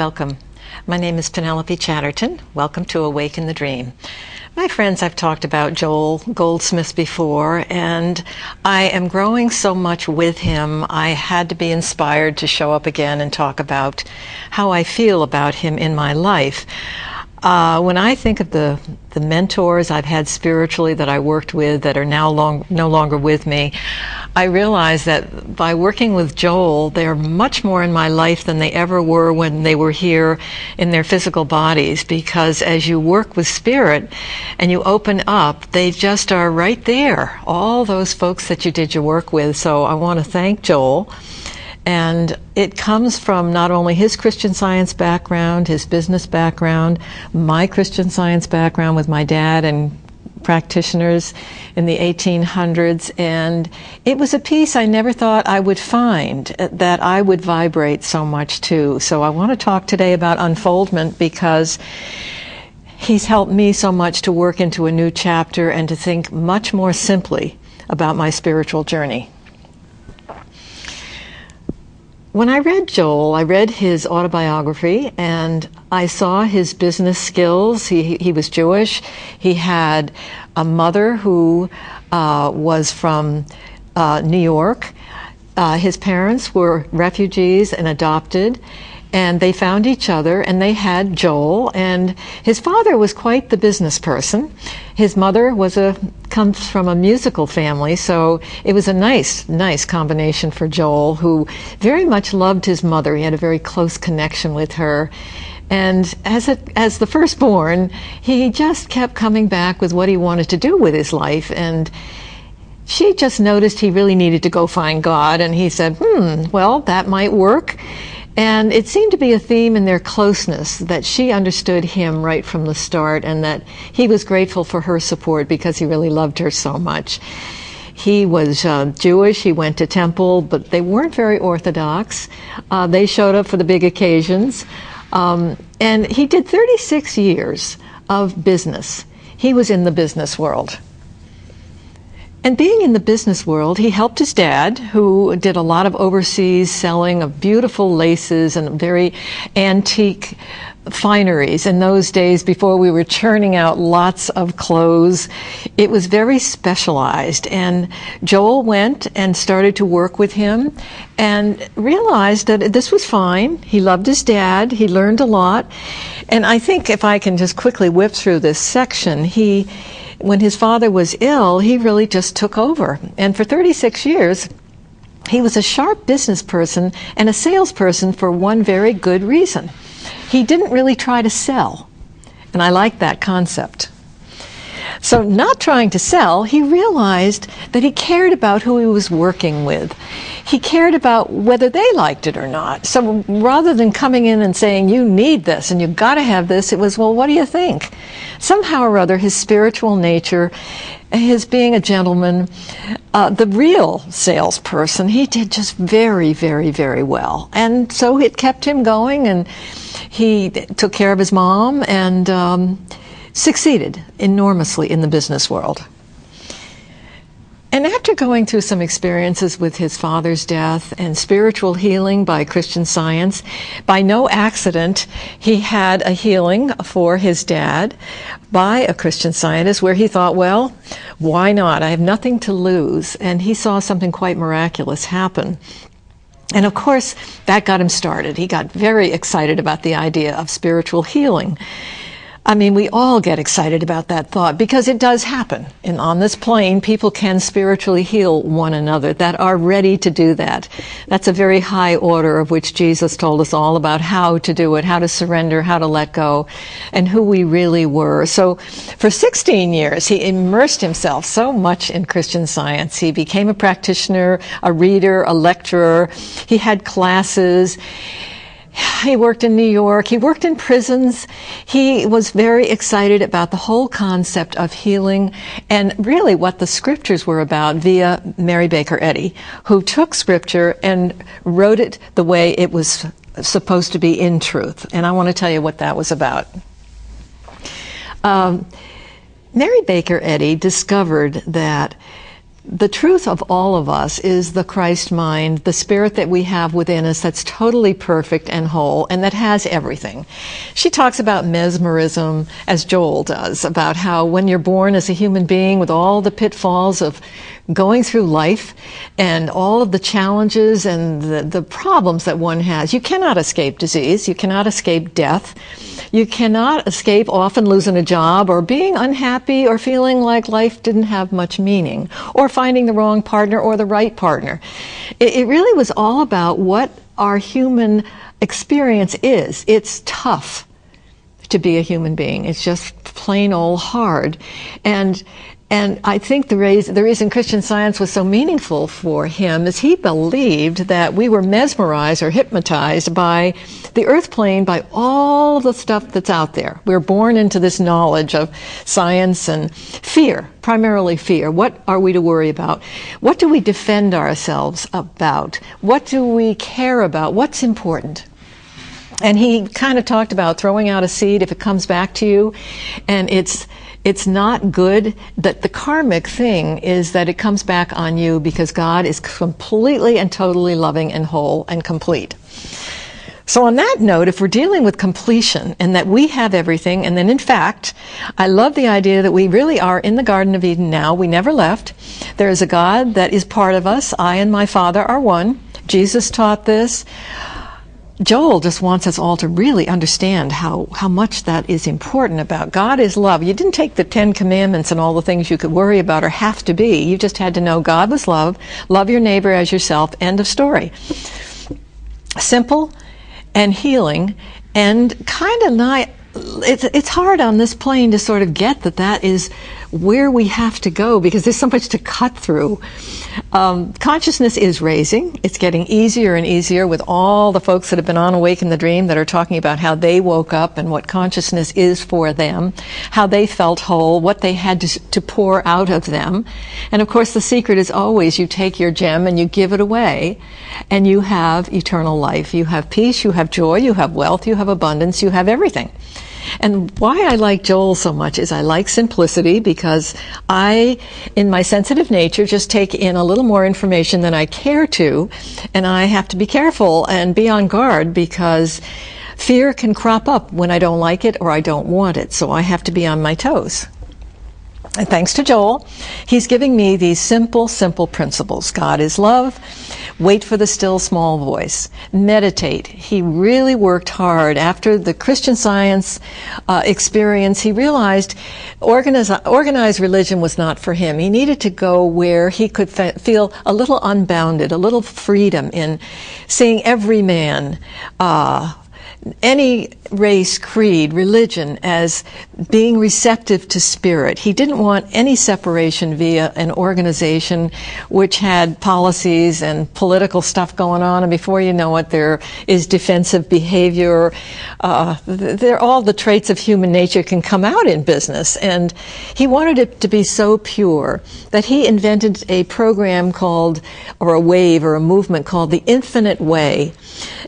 Welcome. My name is Penelope Chatterton. Welcome to Awaken the Dream. My friends, I've talked about Joel Goldsmith before, and I am growing so much with him. I had to be inspired to show up again and talk about how I feel about him in my life. When I think of the mentors I've had spiritually that I worked with that are now no longer with me, I realize that by working with Joel, they're much more in my life than they ever were when they were here in their physical bodies, because as you work with spirit and you open up, they just are right there, all those folks that you did your work with. So I want to thank Joel. And it comes from not only his Christian Science background, his business background, my Christian Science background with my dad and practitioners in the 1800s. And it was a piece I never thought I would find that I would vibrate so much to. So I want to talk today about Unfoldment because he's helped me so much to work into a new chapter and to think much more simply about my spiritual journey. When I read Joel, I read his autobiography and I saw his business skills. He was Jewish. He had a mother who was from New York. His parents were refugees and adopted, and they found each other and they had Joel. And his father was quite the business person. His mother comes from a musical family, so it was a nice combination for Joel, who very much loved his mother. He had a very close connection with her. And as the firstborn, he just kept coming back with what he wanted to do with his life. And she just noticed he really needed to go find God. And he said, well, that might work. And it seemed to be a theme in their closeness that she understood him right from the start and that he was grateful for her support because he really loved her so much. He was Jewish. He went to temple, but they weren't very orthodox. They showed up for the big occasions. And he did 36 years of business. He was in the business world. And being in the business world, he helped his dad, who did a lot of overseas selling of beautiful laces and very antique fineries. In those days, before we were churning out lots of clothes, it was very specialized. And Joel went and started to work with him and realized that this was fine. He loved his dad. He learned a lot. And I think if I can just quickly whip through this section, when his father was ill, he really just took over. And for 36 years, he was a sharp business person and a salesperson for one very good reason. He didn't really try to sell. And I like that concept. So not trying to sell, he realized that he cared about who he was working with. He cared about whether they liked it or not. So rather than coming in and saying, you need this and you've got to have this, it was, well, what do you think? Somehow or other, his spiritual nature, his being a gentleman, the real salesperson, he did just very, very, very well. And so it kept him going, and he took care of his mom and succeeded enormously in the business world. And after going through some experiences with his father's death and spiritual healing by Christian Science, by no accident, he had a healing for his dad by a Christian Scientist where he thought, well, why not? I have nothing to lose. And he saw something quite miraculous happen. And of course, that got him started. He got very excited about the idea of spiritual healing. I mean, we all get excited about that thought because it does happen. And on this plane, people can spiritually heal one another that are ready to do that. That's a very high order of which Jesus told us all about how to do it, how to surrender, how to let go, and who we really were. So for 16 years, he immersed himself so much in Christian Science. He became a practitioner, a reader, a lecturer. He had classes. He worked in New York. He worked in prisons. He was very excited about the whole concept of healing and really what the scriptures were about via Mary Baker Eddy, who took scripture and wrote it the way it was supposed to be in truth. And I want to tell you what that was about. Mary Baker Eddy discovered that the truth of all of us is the Christ mind, the spirit that we have within us that's totally perfect and whole and that has everything. She talks about mesmerism, as Joel does, about how when you're born as a human being with all the pitfalls of going through life and all of the challenges and the problems that one has, you cannot escape disease, you cannot escape death, you cannot escape often losing a job or being unhappy or feeling like life didn't have much meaning or finding the wrong partner or the right partner. It really was all about what our human experience is. It's tough to be a human being. It's just plain old hard. And I think the reason Christian Science was so meaningful for him is he believed that we were mesmerized or hypnotized by the earth plane, by all the stuff that's out there. We're born into this knowledge of science and fear, primarily fear. What are we to worry about? What do we defend ourselves about? What do we care about? What's important? And he kind of talked about throwing out a seed if it comes back to you, and it's not good. That the karmic thing is that it comes back on you because God is completely and totally loving and whole and complete. So on that note, if we're dealing with completion and that we have everything, and then in fact, I love the idea that we really are in the Garden of Eden now. We never left. There is a God that is part of us. I and my Father are one. Jesus taught this. Joel just wants us all to really understand how much that is important about. God is love. You didn't take the 10 Commandments and all the things you could worry about or have to be. You just had to know God was love. Love your neighbor as yourself. End of story. Simple and healing and kind of not. It's hard on this plane to sort of get that is where we have to go because there's so much to cut through. Consciousness is raising. It's getting easier and easier with all the folks that have been on Awake in the Dream that are talking about how they woke up and what consciousness is for them, how they felt whole, what they had to pour out of them. And of course the secret is always you take your gem and you give it away and you have eternal life. You have peace, you have joy, you have wealth, you have abundance, you have everything. And why I like Joel so much is I like simplicity because I, in my sensitive nature, just take in a little more information than I care to, and I have to be careful and be on guard because fear can crop up when I don't like it or I don't want it, so I have to be on my toes. And thanks to Joel, he's giving me these simple principles. God is love. Wait for the still small voice. Meditate. He really worked hard. After the Christian Science experience, he realized organized religion was not for him. He needed to go where he could feel a little unbounded, a little freedom in seeing every man, any race, creed, religion as being receptive to spirit. He didn't want any separation via an organization which had policies and political stuff going on, and before you know it, there is defensive behavior. All the traits of human nature can come out in business, and he wanted it to be so pure that he invented a program called, or a wave or a movement called the Infinite Way.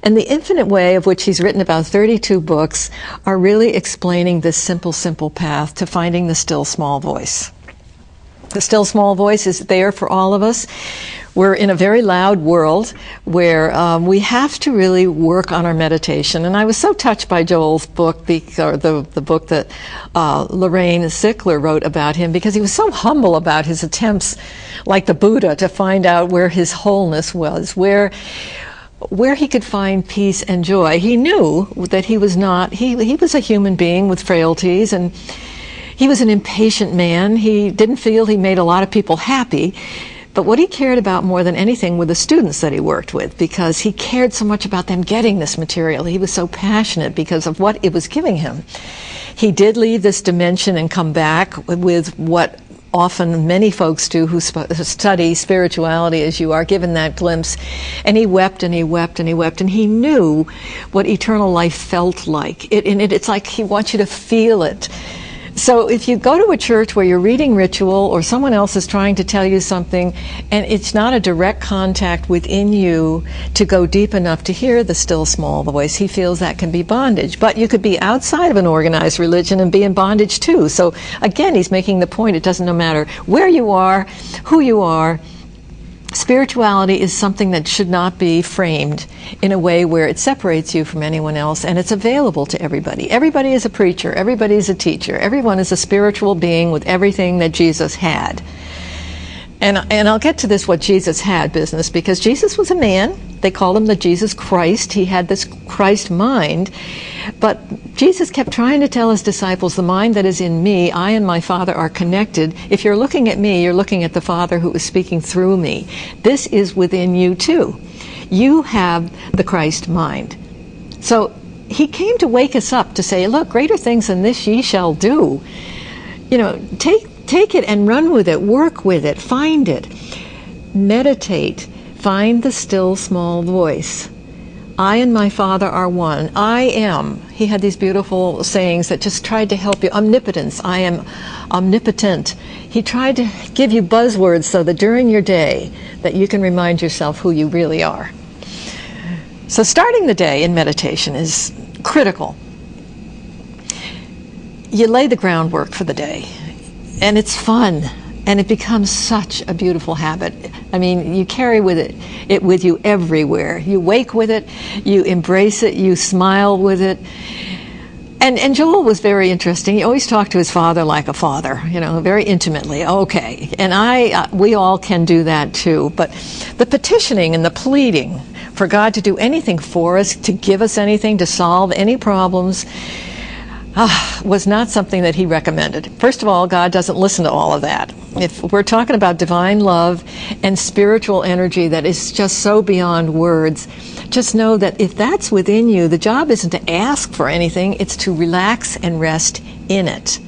And the Infinite Way, of which he's written about 32 books, are really explaining this simple path to finding the still small voice. The still small voice is there for all of us. We're in a very loud world where we have to really work on our meditation. And I was so touched by Joel's book, the book that Lorraine Sickler wrote about him, because he was so humble about his attempts, like the Buddha, to find out where his wholeness was, where he could find peace and joy. He knew that he was a human being with frailties, and he was an impatient man. He didn't feel he made a lot of people happy, but what he cared about more than anything were the students that he worked with, because he cared so much about them getting this material. He was so passionate because of what it was giving him. He did leave this dimension and come back with what often many folks do who study spirituality as you are, given that glimpse. And he wept and he wept and he wept, and he knew what eternal life felt like. It's like he wants you to feel it So if you go to a church where you're reading ritual or someone else is trying to tell you something and it's not a direct contact within you to go deep enough to hear the still small voice, he feels that can be bondage. But you could be outside of an organized religion and be in bondage too. So again, he's making the point, it doesn't matter where you are, who you are. Spirituality is something that should not be framed in a way where it separates you from anyone else, and it's available to everybody. Everybody is a preacher, everybody is a teacher, everyone is a spiritual being with everything that Jesus had. And I'll get to this what Jesus had business, because Jesus was a man. They called him the Jesus Christ. He had this Christ mind. But Jesus kept trying to tell his disciples, the mind that is in me, I and my Father are connected. If you're looking at me, you're looking at the Father who is speaking through me. This is within you too. You have the Christ mind. So he came to wake us up to say, look, greater things than this ye shall do. You know, take it and run with it, work with it, find it, meditate, find the still small voice. I and my Father are one. I am. He had these beautiful sayings that just tried to help you. Omnipotence. I am omnipotent. He tried to give you buzzwords so that during your day that you can remind yourself who you really are. So starting the day in meditation is critical. You lay the groundwork for the day. And it's fun, and it becomes such a beautiful habit. I mean, you carry it with you everywhere. You wake with it, you embrace it, you smile with it. And Joel was very interesting. He always talked to his father like a father, you know, very intimately. Okay, and we all can do that too. But the petitioning and the pleading for God to do anything for us, to give us anything, to solve any problems, was not something that he recommended. First of all, God doesn't listen to all of that. If we're talking about divine love and spiritual energy that is just so beyond words, just know that if that's within you, the job isn't to ask for anything, it's to relax and rest in it.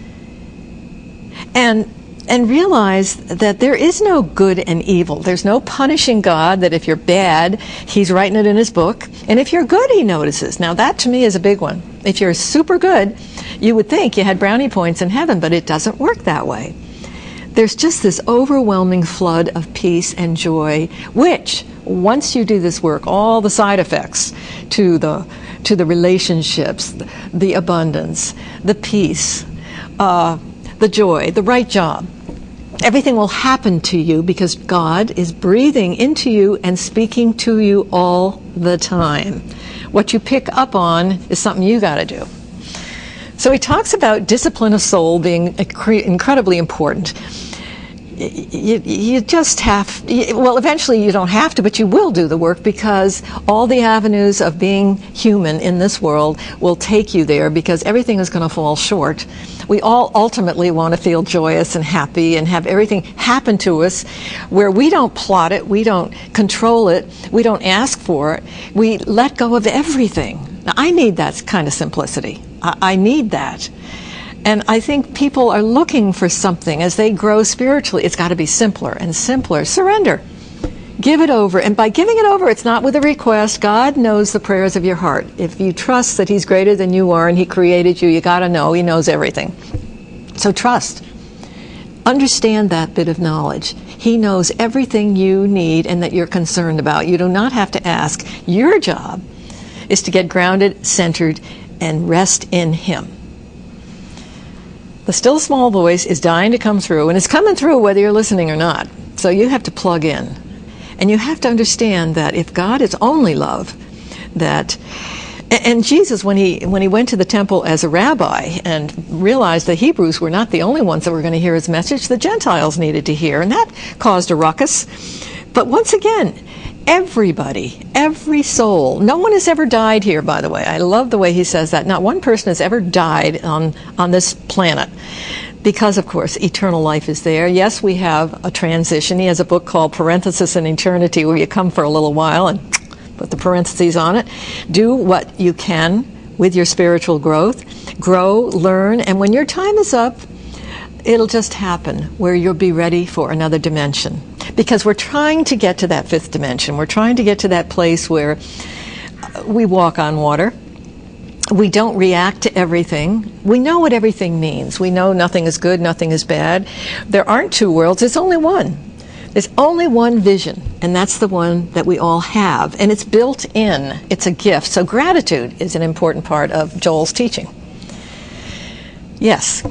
And realize that there is no good and evil. There's no punishing God, that if you're bad, he's writing it in his book. And if you're good, he notices. Now that to me is a big one. If you're super good, you would think you had brownie points in heaven, but it doesn't work that way. There's just this overwhelming flood of peace and joy, which, once you do this work, all the side effects to the relationships, the abundance, the peace, the joy, the right job, everything will happen to you because God is breathing into you and speaking to you all the time. What you pick up on is something you got to do. So he talks about discipline of soul being incredibly important. You just have, well, eventually you don't have to, but you will do the work, because all the avenues of being human in this world will take you there, because everything is going to fall short. We all ultimately want to feel joyous and happy and have everything happen to us where we don't plot it, we don't control it, we don't ask for it, we let go of everything. Now, I need that kind of simplicity. I need that. And I think people are looking for something as they grow spiritually. It's got to be simpler and simpler. Surrender. Give it over. And by giving it over, it's not with a request. God knows the prayers of your heart. If you trust that he's greater than you are and he created you, you got to know he knows everything. So trust. Understand that bit of knowledge. He knows everything you need and that you're concerned about. You do not have to ask. Your job is to get grounded, centered, and rest in him. The still small voice is dying to come through, and it's coming through whether you're listening or not. So you have to plug in. And you have to understand that if God is only love, that, and Jesus, when he went to the temple as a rabbi and realized the Hebrews were not the only ones that were going to hear his message, the Gentiles needed to hear, and that caused a ruckus. But once again, everybody, every soul, no one has ever died here, by the way. I love the way he says that. Not one person has ever died on this planet, because, of course, eternal life is there. Yes, we have a transition. He has a book called Parenthesis in Eternity, where you come for a little while and put the parentheses on it. Do what you can with your spiritual growth. Grow, learn, and when your time is up, it'll just happen where you'll be ready for another dimension. Because we're trying to get to that fifth dimension. We're trying to get to that place where we walk on water. We don't react to everything. We know what everything means. We know nothing is good, nothing is bad. There aren't two worlds, there's only one. There's only one vision, and that's the one that we all have, and it's built in. It's a gift. So gratitude is an important part of Joel's teaching. Yes,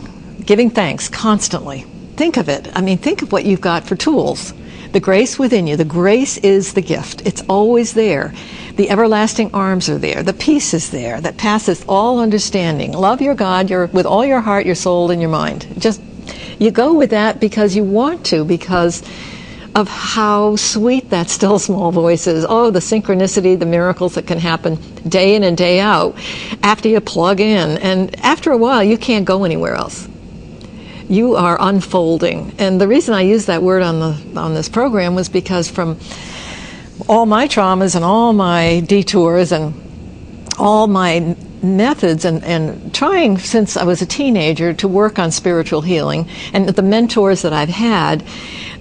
giving thanks constantly. Think of it. I mean, think of what you've got for tools. The grace within you. The grace is the gift. It's always there. The everlasting arms are there. The peace is there that passeth all understanding. Love your God with all your heart, your soul, and your mind. Just, you go with that because you want to, because of how sweet that still small voice is. Oh, the synchronicity, the miracles that can happen day in and day out after you plug in. And after a while, you can't go anywhere else. You are unfolding. And the reason I used that word on this program was because from all my traumas and all my detours and all my methods and trying since I was a teenager to work on spiritual healing and the mentors that I've had,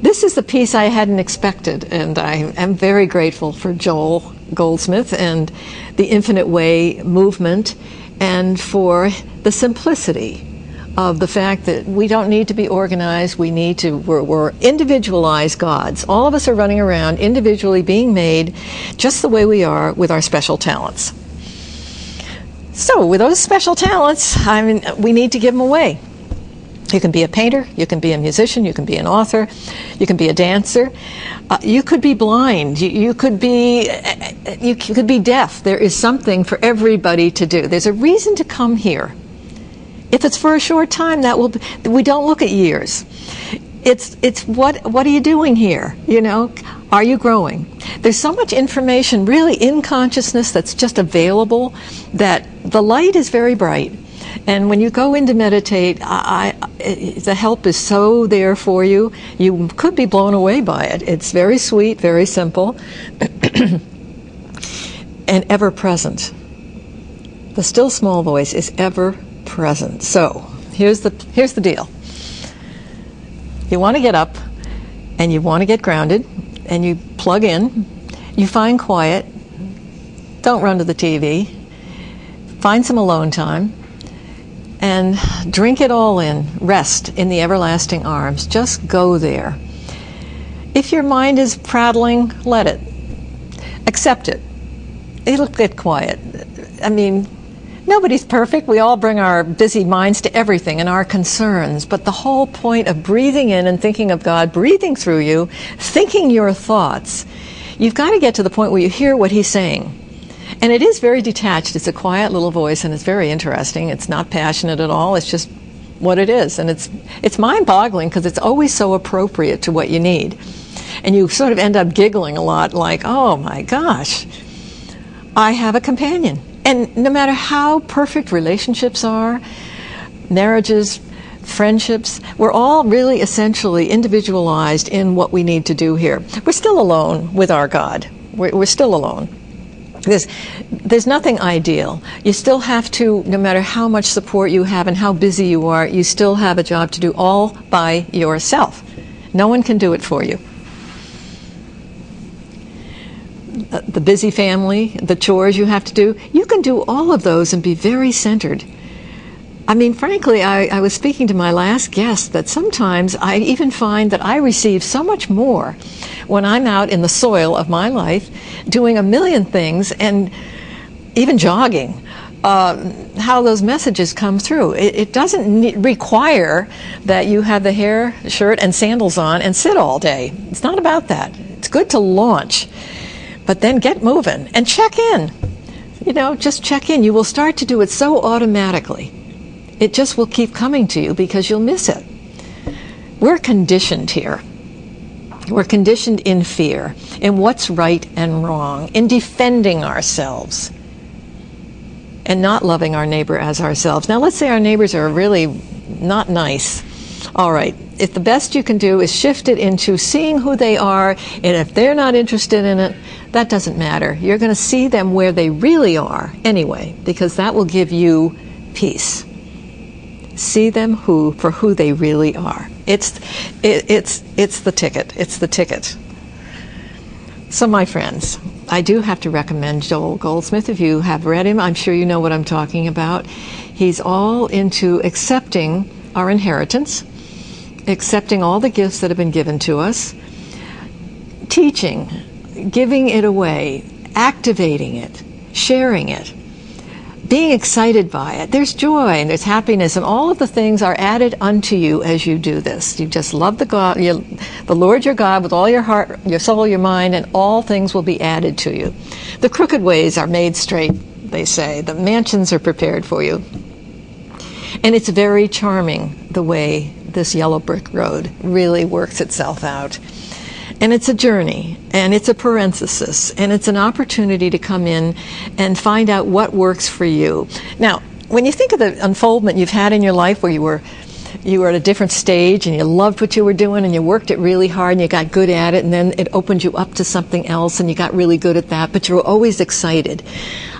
this is the piece I hadn't expected. And I am very grateful for Joel Goldsmith and the Infinite Way movement and for the simplicity of the fact that we don't need to be organized. We're individualized gods. All of us are running around individually being made just the way we are with our special talents. So with those special talents, we need to give them away. You can be a painter, you can be a musician, you can be an author, you can be a dancer, you could be blind, you could be deaf. There is something for everybody to do. There's a reason to come here. If it's for a short time, we don't look at years. It's what are you doing here? You know, are you growing? There's so much information really in consciousness that's just available that the light is very bright. And when you go in to meditate, the help is so there for you. You could be blown away by it. It's very sweet, very simple, and ever present. The still small voice is ever present. So here's the deal. You want to get up and you want to get grounded and you plug in, you find quiet, don't run to the TV, find some alone time and drink it all in. Rest in the everlasting arms. Just go there. If your mind is prattling, let it. Accept it. It'll get quiet. I mean, nobody's perfect. We all bring our busy minds to everything and our concerns. But the whole point of breathing in and thinking of God, breathing through you, thinking your thoughts, you've got to get to the point where you hear what He's saying. And it is very detached. It's a quiet little voice, and it's very interesting. It's not passionate at all. It's just what it is. And it's mind-boggling because it's always so appropriate to what you need. And you sort of end up giggling a lot like, oh my gosh, I have a companion. And no matter how perfect relationships are, marriages, friendships, we're all really essentially individualized in what we need to do here. We're still alone with our God. We're still alone. There's nothing ideal. You still have to, no matter how much support you have and how busy you are, you still have a job to do all by yourself. No one can do it for you. The busy family, the chores you have to do, you can do all of those and be very centered. I mean, frankly, I was speaking to my last guest that sometimes I even find that I receive so much more when I'm out in the soil of my life doing a million things and even jogging, how those messages come through. It doesn't require that you have the hair, shirt, and sandals on and sit all day. It's not about that. It's good to launch, but then get moving and check in. You know, just check in. You will start to do it so automatically. It just will keep coming to you because you'll miss it. We're conditioned here. We're conditioned in fear, in what's right and wrong, in defending ourselves, and not loving our neighbor as ourselves. Now, let's say our neighbors are really not nice. All right, if the best you can do is shift it into seeing who they are, and if they're not interested in it, that doesn't matter. You're going to see them where they really are anyway, because that will give you peace. See them for who they really are. It's the ticket. It's the ticket. So my friends, I do have to recommend Joel Goldsmith. If you have read him, I'm sure you know what I'm talking about. He's all into accepting our inheritance, accepting all the gifts that have been given to us, teaching, giving it away, activating it, sharing it, being excited by it. There's joy and there's happiness, and all of the things are added unto you as you do this. You just love the Lord your God with all your heart, your soul, your mind, and all things will be added to you. The crooked ways are made straight, they say. The mansions are prepared for you. And it's very charming the way this yellow brick road really works itself out. And it's a journey, and it's a parenthesis, and it's an opportunity to come in and find out what works for you. Now, when you think of the unfoldment you've had in your life where you were at a different stage and you loved what you were doing and you worked it really hard and you got good at it, and then it opened you up to something else and you got really good at that, but you were always excited.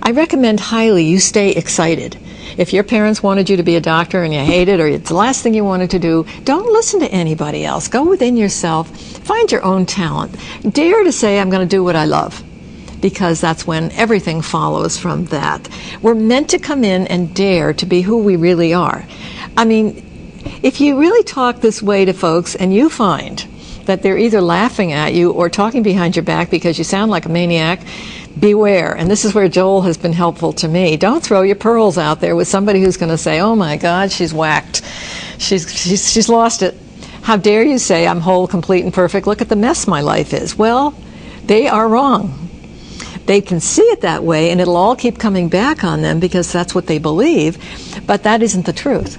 I recommend highly you stay excited. If your parents wanted you to be a doctor and you hate it, or it's the last thing you wanted to do, don't listen to anybody else. Go within yourself. Find your own talent. Dare to say, I'm going to do what I love, because that's when everything follows from that. We're meant to come in and dare to be who we really are. I mean, if you really talk this way to folks and you find that they're either laughing at you or talking behind your back because you sound like a maniac, beware. And this is where Joel has been helpful to me. Don't throw your pearls out there with somebody who's going to say, oh my God, she's whacked. She's lost it. How dare you say I'm whole, complete, and perfect? Look at the mess my life is. Well, they are wrong. They can see it that way, and it'll all keep coming back on them because that's what they believe, but that isn't the truth.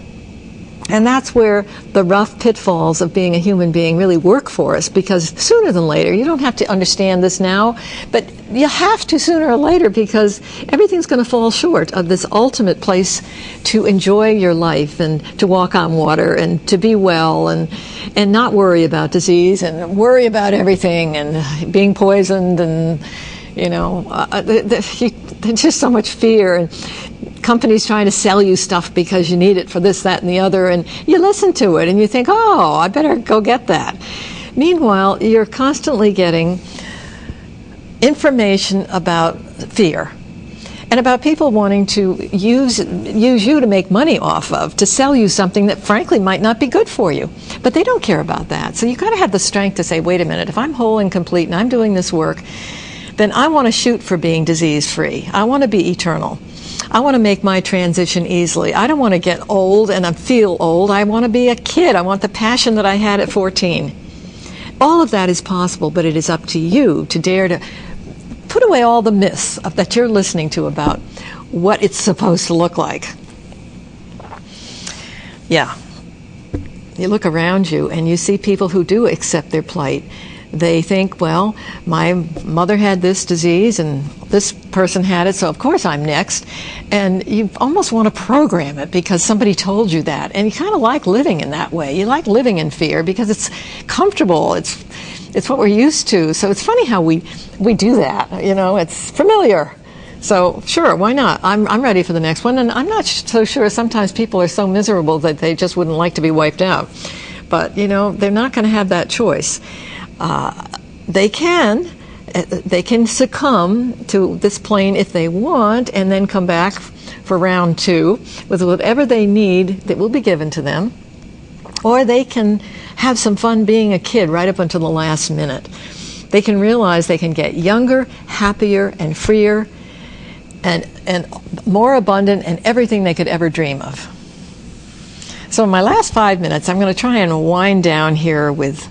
And that's where the rough pitfalls of being a human being really work for us, because sooner than later, you don't have to understand this now, but you have to sooner or later, because everything's going to fall short of this ultimate place to enjoy your life and to walk on water and to be well and not worry about disease and worry about everything and being poisoned and, there's just so much fear. And companies trying to sell you stuff because you need it for this, that, and the other, and you listen to it and you think, oh, I better go get that. Meanwhile, you're constantly getting information about fear and about people wanting to use you to make money off of, to sell you something that frankly might not be good for you. But they don't care about that. So you've got to have the strength to say, wait a minute, if I'm whole and complete and I'm doing this work, then I want to shoot for being disease-free. I want to be eternal. I want to make my transition easily. I don't want to get old and I feel old. I want to be a kid. I want the passion that I had at 14. All of that is possible, but it is up to you to dare to put away all the myths that you're listening to about what it's supposed to look like. Yeah. You look around you and you see people who do accept their plight. They think, well, my mother had this disease and this person had it, so of course I'm next. And you almost want to program it because somebody told you that. And you kind of like living in that way. You like living in fear because it's comfortable. It's what we're used to. So it's funny how we do that. It's familiar. So sure, why not? I'm ready for the next one. And I'm not so sure. Sometimes people are so miserable that they just wouldn't like to be wiped out. But, they're not going to have that choice. They can succumb to this plane if they want and then come back for round 2 with whatever they need that will be given to them. Or they can have some fun being a kid right up until the last minute. They can realize they can get younger, happier, and freer and more abundant and everything they could ever dream of. So in my last 5 minutes, I'm going to try and wind down here with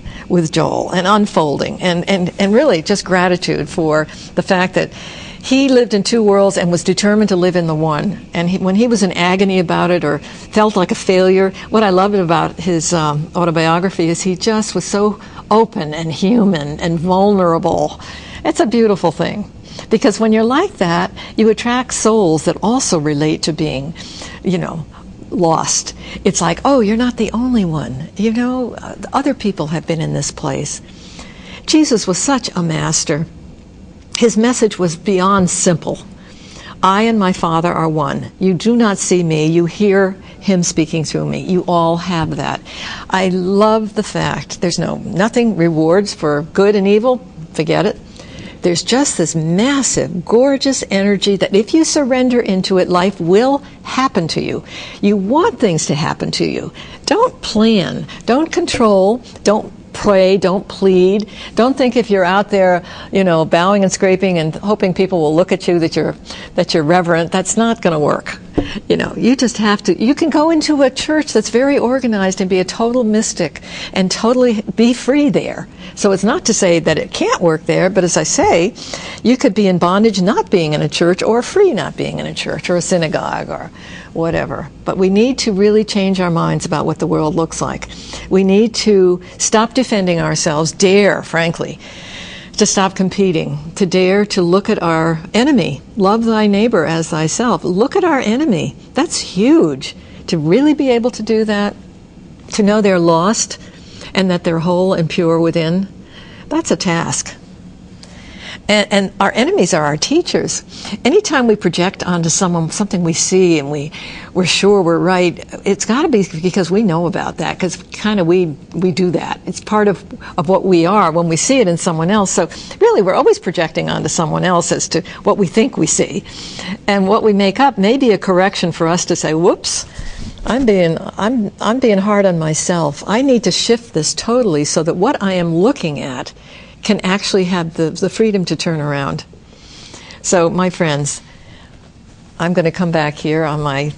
Joel and unfolding and really just gratitude for the fact that he lived in 2 worlds and was determined to live in the one. And when he was in agony about it or felt like a failure, what I loved about his autobiography is he just was so open and human and vulnerable. It's a beautiful thing. Because when you're like that, you attract souls that also relate to being, lost. It's like, oh, you're not the only one. Other people have been in this place. Jesus was such a master. His message was beyond simple. I and my Father are one. You do not see me. You hear him speaking through me. You all have that. I love the fact there's nothing rewards for good and evil. Forget it. There's just this massive, gorgeous energy that if you surrender into it, life will happen to you. You want things to happen to you. Don't plan, don't control, don't pray, don't plead. Don't think if you're out there, bowing and scraping and hoping people will look at you that you're reverent. That's not going to work. You just have to. You can go into a church that's very organized and be a total mystic and totally be free there. So it's not to say that it can't work there, but as I say, you could be in bondage not being in a church, or free not being in a church or a synagogue or whatever. But we need to really change our minds about what the world looks like. We need to stop defending ourselves, dare, frankly, to stop competing, to dare to look at our enemy. Love thy neighbor as thyself. Look at our enemy. That's huge. To really be able to do that, to know they're lost and that they're whole and pure within, that's a task. And our enemies are our teachers. Anytime we project onto someone something we see and we're sure we're right, it's got to be because we know about that, because kind of we do that. It's part of what we are when we see it in someone else. So really we're always projecting onto someone else as to what we think we see. And what we make up may be a correction for us to say, whoops, I'm being hard on myself. I need to shift this totally so that what I am looking at can actually have the freedom to turn around. So, my friends, I'm going to come back here on my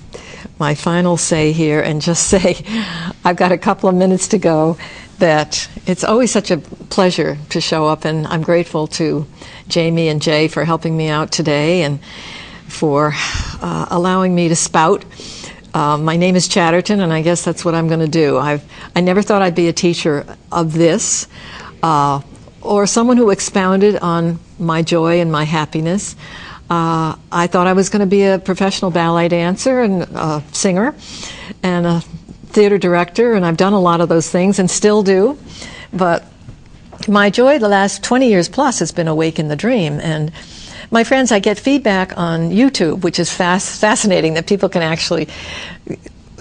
final say here and just say, I've got a couple of minutes to go, that it's always such a pleasure to show up, and I'm grateful to Jamie and Jay for helping me out today and for allowing me to spout. My name is Chatterton, and I guess that's what I'm going to do. I never thought I'd be a teacher of this, or someone who expounded on my joy and my happiness. I thought I was going to be a professional ballet dancer and a singer and a theater director, and I've done a lot of those things and still do. But my joy the last 20 years plus has been Awaken the Dream. And my friends, I get feedback on YouTube, which is fascinating that people can actually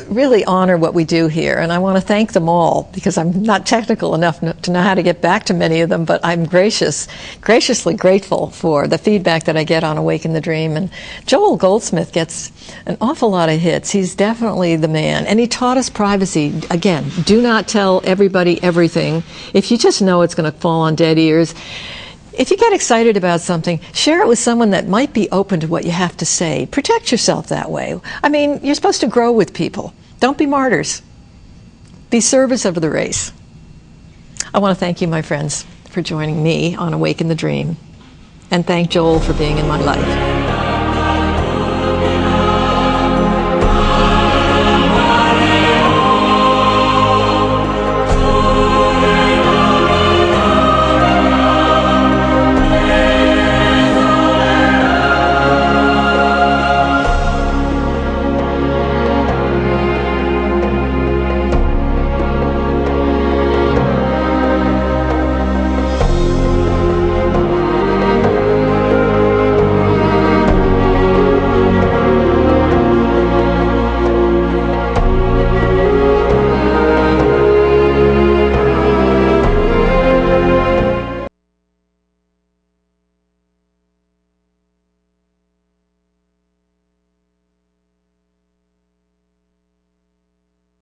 really honor what we do here, and I want to thank them all, because I'm not technical enough to know how to get back to many of them, but I'm graciously grateful for the feedback that I get on Awaken the Dream. And Joel Goldsmith gets an awful lot of hits. He's definitely the man, and he taught us privacy. Again, do not tell everybody everything. If you just know it's going to fall on dead ears, if you get excited about something, share it with someone that might be open to what you have to say. Protect yourself that way. I mean, you're supposed to grow with people. Don't be martyrs. Be servants of the race. I want to thank you, my friends, for joining me on Awaken the Dream. And thank Joel for being in my life.